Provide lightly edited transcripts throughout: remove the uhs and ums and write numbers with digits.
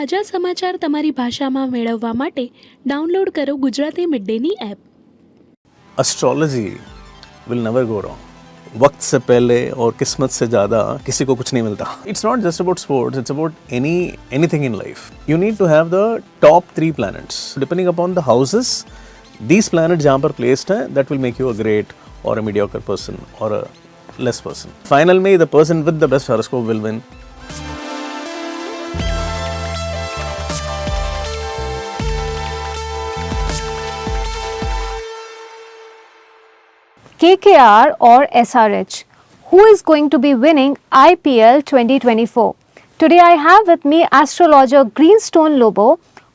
તાજા સમાચાર તમારી ભાષામાં મેળવવા માટે ડાઉનલોડ કરો Gujarati mid Danny app. Astrology will never go wrong. वक्त से पहले और किस्मत से ज़्यादा किसी को कुछ नहीं मिलता. It's not just about sports, it's about anything in life. You need to have the top 3 planets. Depending upon the houses, these planets जहाँ पर placed हैं, that will make you a great or a mediocre person or a less person. Finally, the person with the best horoscope will win. KKR or SRH, who is going to be winning IPL 2024? Today I have with me astrologer Greenstone Lobo,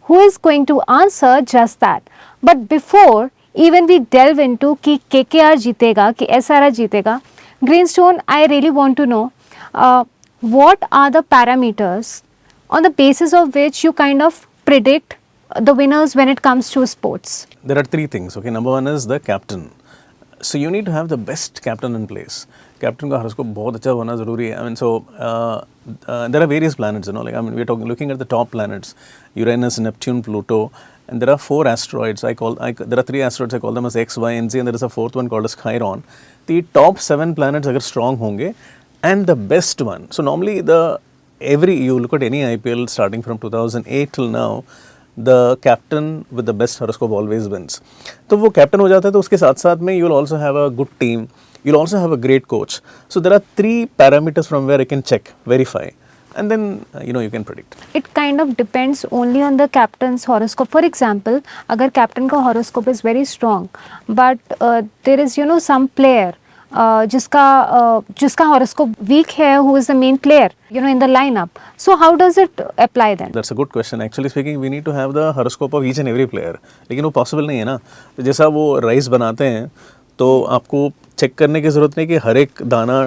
who is going to answer just that. But before even we delve into कि KKR जीतेगा कि SRH जीतेगा, Greenstone, I really want to know what are the parameters on the basis of which you kind of predict the winners when it comes to sports? There are 3 things. Okay, number 1 is the captain. So you need to have the best captain in place. Captain का horoscope बहुत अच्छा होना ज़रूरी है. I mean, so there are various planets, you know. Like, I mean, we are looking at the top planets: Uranus, Neptune, Pluto, and there are 4 asteroids. There are 3 asteroids. I call them as X, Y, and Z, and there is a 4th one called as Chiron. The top 7 planets अगर strong होंगे, and the best one. So normally you look at any IPL starting from 2008 till now. The captain with the best horoscope always wins. तो वो captain हो जाता है तो उसके साथ साथ में you will also have a good team. You'll also have a great coach. So there are 3 parameters from where I can check, verify, and then you can predict. It kind of depends only on the captain's horoscope. For example, अगर captain का horoscope is very strong, but there is some player जिसका horoscope weak है, who is the main player in the lineup. So how does it apply then? That's a good question. Actually speaking, we need to have the horoscope of each and every player. लेकिन वो possible नहीं है ना. तो जैसा वो rice बनाते हैं तो आपको चेक करने की ज़रूरत नहीं कि हर एक दाना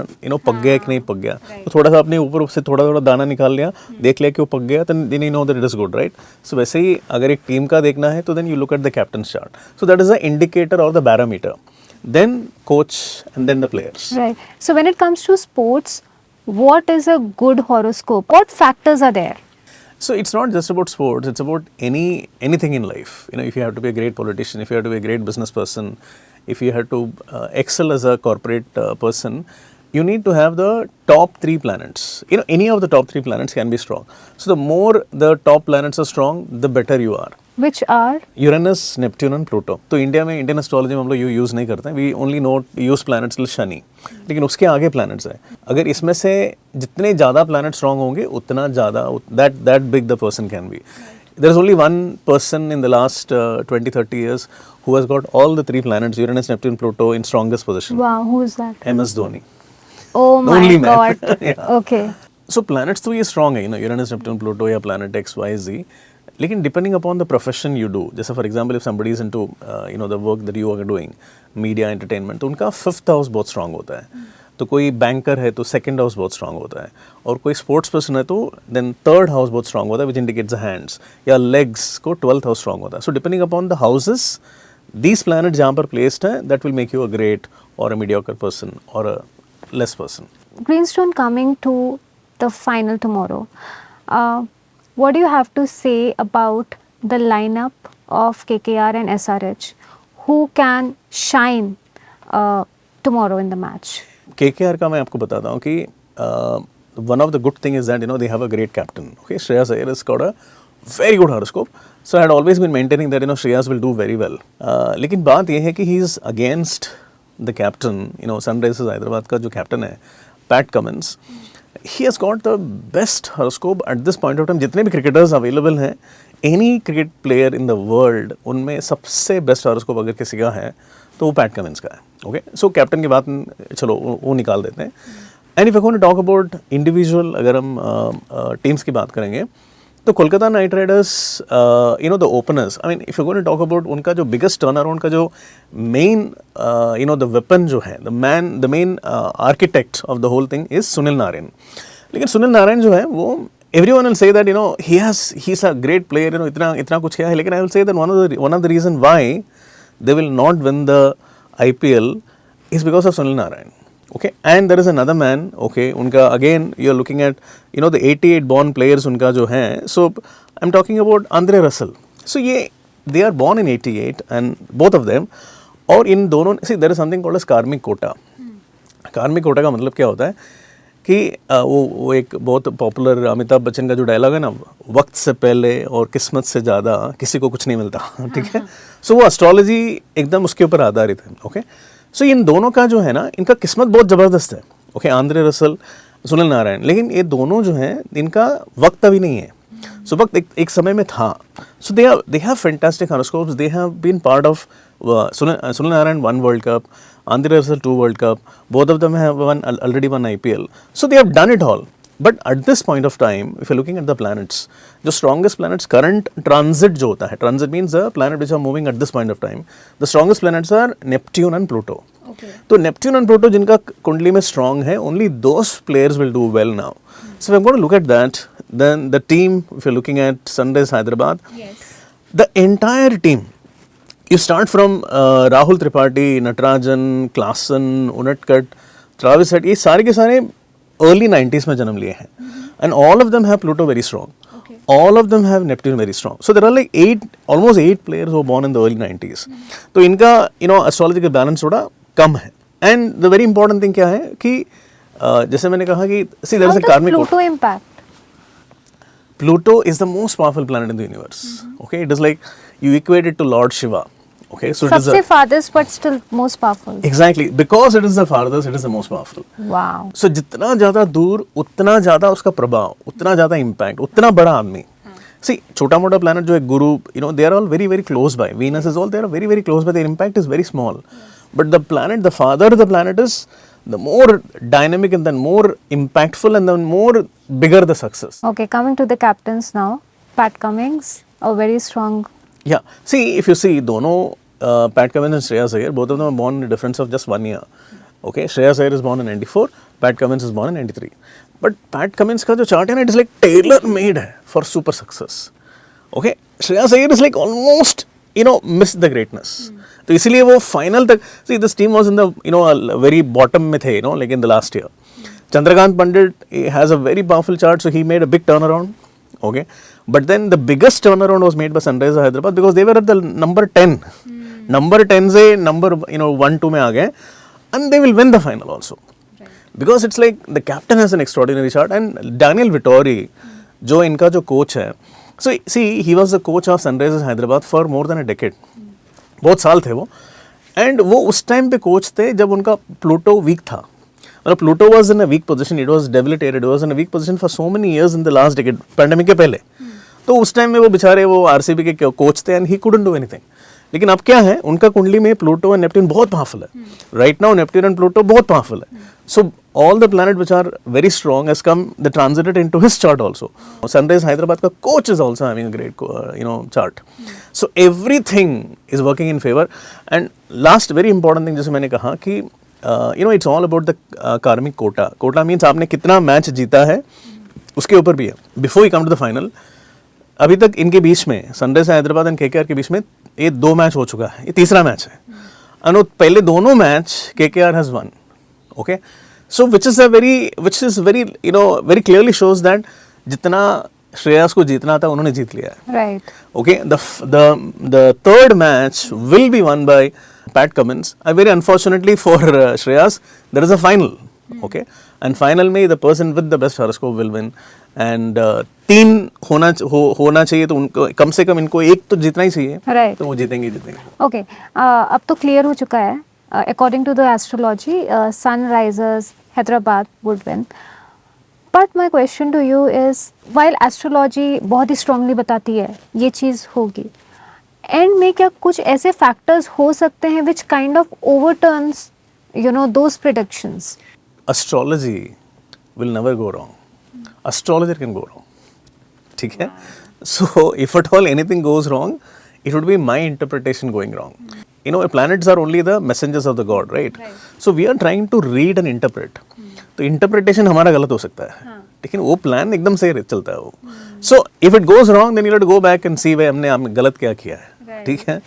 पक गया कि नहीं पक गया. तो थोड़ा सा अपने ऊपर से थोड़ा थोड़ा दाना निकाल लिया, देख लिया कि वो पक गया, then you know that it is good, right? So वैसे ही अगर एक टीम का देखना है तो then you look at the captain's chart. So that is the indicator or the barometer. Then coach and then the players. Right. So when it comes to sports, what is a good horoscope? What factors are there? So it's not just about sports, it's about anything in life. If you have to be a great politician, if you have to be a great business person, if you have to excel as a corporate person, you need to have the top 3 planets. Any of the top 3 planets can be strong. So the more the top planets are strong, the better you are. Which are? Uranus, Neptune and Pluto. तो India में Indian astrology में हम लोग use नहीं करते हैं. We only use planets till Shani. लेकिन उसके आगे प्लैनेट्स हैं. अगर इसमें से जितने ज़्यादा प्लैनेट स्ट्रॉन्ग होंगे उतना ज़्यादा that big the person can be. There is only one person in the last 20-30 years who has got all the 3 planets, Uranus, Neptune, Pluto, in strongest position. Wow, who is that? MS Dhoni. Oh my Only man. God. Yeah. Okay. So planets तो ये strong है, Uranus, Neptune, Pluto या planet X, Y, Z. लेकिन depending upon the profession you do, जैसे for example if somebody is into the work that you are doing, media entertainment, तो उनका 5th house बहुत strong होता है. तो कोई बैंकर है तो 2nd हाउस बहुत स्ट्रांग होता है. और कोई स्पोर्ट्स पर्सन है तो देन 3rd हाउस बहुत स्ट्रांग होता है, विच इंडिकेट्स द हैंड्स. या लेग्स को 12th हाउस स्ट्रांग होता है. So depending upon the houses, these planet जहाँ पर प्लेस्ड हैं, that will make you a great और अ मीडियोकर पर्सन और a less person. Greenstone, coming to the final tomorrow, what do you have to say about the lineup of KKR and SRH? Who can shine tomorrow in the match? KKR का मैं आपको बताता हूँ कि one of the good thing is that they have a great captain. Okay, Shreyas Iyer has got a very good horoscope. So I had always been maintaining that Shreyas will do very well. लेकिन बात ये है कि he is against the captain. Sunrisers Hyderabad का जो captain है, Pat Cummins. He has got the best horoscope at this point of time. जितने भी क्रिकेटर्स अवेलेबल हैं, any cricket player in the world, उनमें सबसे बेस्ट horoscope अगर किसी का है तो वो पैट कमिंस का है. ओके, सो कैप्टन की बात चलो वो निकाल देते हैं. And if you going to talk about individual, अगर हम टीम्स की बात करेंगे तो Kolkata knight riders, the openers, I mean if you going to talk about उनका जो बिगेस्ट टर्नर, उनका जो मेन द वेपन जो है, the main architect of the whole thing is Sunil Narine. लेकिन सुनील नारायण जो है वो everyone will say that he's a great player, इतना कुछ किया है. लेकिन I will say that one of the reason why they will not win the IPL is because of Sunil Narayan. Okay, and there is another man, okay, उनका again you are looking at the 88 born players उनका जो है, so I'm talking about Andre Russell. So they are born in 88 and both of them. और इन दोनों see there is something called as karmic quota. कार्मिक कोटा का मतलब क्या होता है कि वो एक बहुत पॉपुलर अमिताभ बच्चन का जो डायलॉग है ना, वक्त से पहले और किस्मत से ज़्यादा किसी को कुछ नहीं मिलता, ठीक है. सो वो एस्ट्रोलॉजी एकदम उसके ऊपर आधारित है. ओके, सो इन दोनों का जो है ना, इनका किस्मत बहुत ज़बरदस्त है. Okay, Andre Russell, Sunil Narine, लेकिन ये दोनों जो हैं इनका वक्त अभी नहीं है. सो वक्त एक समय में था. So they have fantastic horoscopes. They have been part of Sunil Narayan 1 World Cup, Andre Russell 2 World Cup. Both of them have already won IPL. So they have done it all. But at this point of time, if you're looking at the planets, the strongest planets, current transit जो होता है, transit means the planet which are moving at this point of time, the strongest planets are Neptune and Pluto. Okay. तो Neptune and Pluto जिनका कुंडली में strong है, only those players will do well now. So if I'm going to look at that, then the team, if you're looking at Sunrise Hyderabad, yes, the entire team, you start from Rahul Tripathi, Natarajan, Klaasen, Unadkat, Travis Head, ये सारे के सारे early 90s में जन्म लिए हैं. And all of them have Pluto very strong. Okay. All of them have Neptune very strong. So there are like almost 8 players who were born in the early 90s. तो इनका astrology का balance थोड़ा कम है. And the very important thing क्या है कि जैसे मैंने कहा कि see there is a karmic Pluto impact? Pluto is the most powerful planet in the universe. Okay, it is like you equate it to Lord Shiva. Okay, so it is सबसे farthest but still most powerful. Exactly, because it is the farthest, it is the most powerful. Wow. So जितना ज़्यादा दूर उतना ज़्यादा उसका प्रभाव, उतना ज़्यादा impact, उतना बड़ा आदमी. See, छोटा मोटा planet जो है गुरु, they are all very very close by. Venus is all, they are very very close by. Their impact is very small. But the planet, the farther the planet is, the more dynamic and then more impactful and then more bigger the success. Okay, coming to the captains now. Pat Cummins, a very strong. Yeah, see, if you see, दोनों Pat Cummins and Shreyas Iyer, both of them are born in a difference of just 1 year. Okay, Shreyas Iyer is born in 94, Pat Cummins is born in 93. But Pat Cummins का जो chart है ना, it is like tailor made है for super success. Okay, Shreyas Iyer is like almost missed the greatness. तो इसीलिए वो final तक, see, this team was in the very bottom में थे, like in the last year. Chandrakant Pandit has a very powerful chart, so he made a big turnaround. Okay, but then the biggest turnaround was made by Sunrisers Hyderabad because they were at the number 10. Number 10 से number 1-2 में आ गए, and they will win the final also. Right. Because it's like the captain has an extraordinary chart, and Daniel Vittori, जो इनका जो coach है, so see, he was the coach of Sunrisers Hyderabad for more than a decade. बहुत साल थे वो, and वो उस time पे coach थे जब उनका Pluto weak था. Pluto was in a weak position, it was debilitated, it was in a weak position for so many years in the last decade, pandemic के पहले. तो उस टाइम में वो बेचारे वो आरसीबी के कोच थे, and he couldn't do anything. लेकिन अब क्या है, उनका कुंडली में प्लूटो एंड नेपट्यून बहुत पावरफुल है. Right now Neptune and Pluto बहुत पावरफुल है. So all the planet which are very strong has come the transited into his chart also. Sunrise Hyderabad का coach is also having a great chart. So everything is working in favour. And last very important thing जैसे मैंने कहा कि it's all about the कार्मिक Kota. Kota means आपने कितना match जीता है उसके ऊपर भी है. Before you come to the final, अभी तक इनके बीच में सनराइज हैदराबाद एंड केकेआर के बीच में ये 2 मैच हो चुका है, ये तीसरा मैच है. और पहले दोनों match KKR has one. Okay, so which is very very clearly shows that जितना श्रेयस को जीतना था उन्होंने जीत लिया है. Right. Okay, the third match will be one by Pat Cummins. Very unfortunately for Shreyas, there is a final. Okay, and final में the person with the best horoscope will win. And 3 होना चाहिए, तो उनको कम से कम इनको एक तो जीतना ही चाहिए. Right. तो वो जीतेंगे. Okay, अब तो क्लियर हो चुका है. According to the astrology, Sunrisers Hyderabad would win. But my question to you is, while astrology बहुत ही strongly बताती है ये चीज़ होगी, एंड में क्या कुछ ऐसे फैक्टर्स हो सकते हैं which kind of overturns those predictions? Astrology will never go wrong. Astrologer can go wrong. ठीक है? So if at all anything goes wrong, it would be my interpretation going wrong. Planets are only the messengers of the god, right? So we are trying to read and interpret. तो interpretation हमारा गलत हो सकता है, लेकिन वो plan एकदम सही चलता है वो. So if it goes wrong, then you have to go back and see भाई हमने गलत क्या किया है. ठीक है,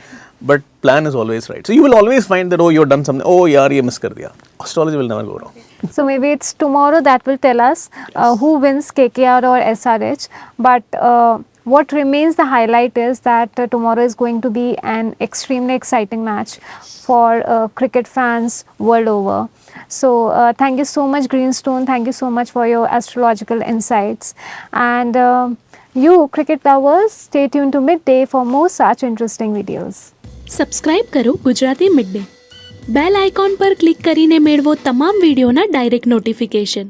but plan is always right. So you will always find that you have done something. Oh यार ये मिस कर दिया. Astrology will never go wrong. So maybe it's tomorrow that will tell us who wins KKR or SRH. But what remains the highlight is that tomorrow is going to be an extremely exciting match for cricket fans world over. So thank you so much, Greenstone. Thank you so much for your astrological insights. And you cricket lovers, stay tuned to Midday for more such interesting videos. Subscribe કરો Gujarati mid day. Bell icon પર click કરીને મેળવો તમામ વિડીયોના direct notification.